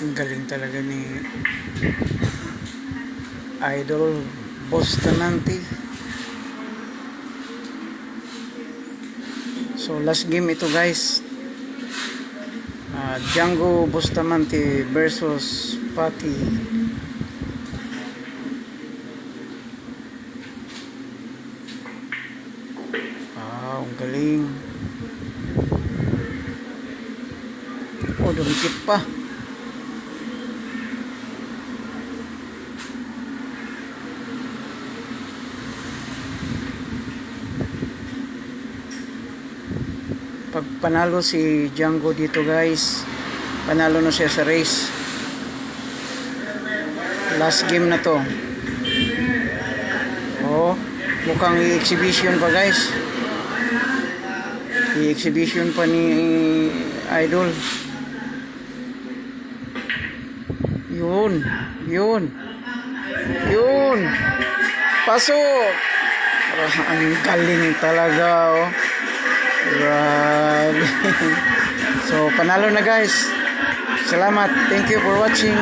Ang galing talaga ni Idol Bustamante. So last game ito guys, Django Bustamante versus Pati. Ang galing. Dumikit pa. Pag panalo si Django dito guys, panalo na siya sa race. Last game na to. Mukhang i-exhibition pa guys. I-exhibition pa ni Idol. Yun. Pasok. Ang galing talaga, oh. Grabe. So, panalo na guys. Salamat. Thank you for watching.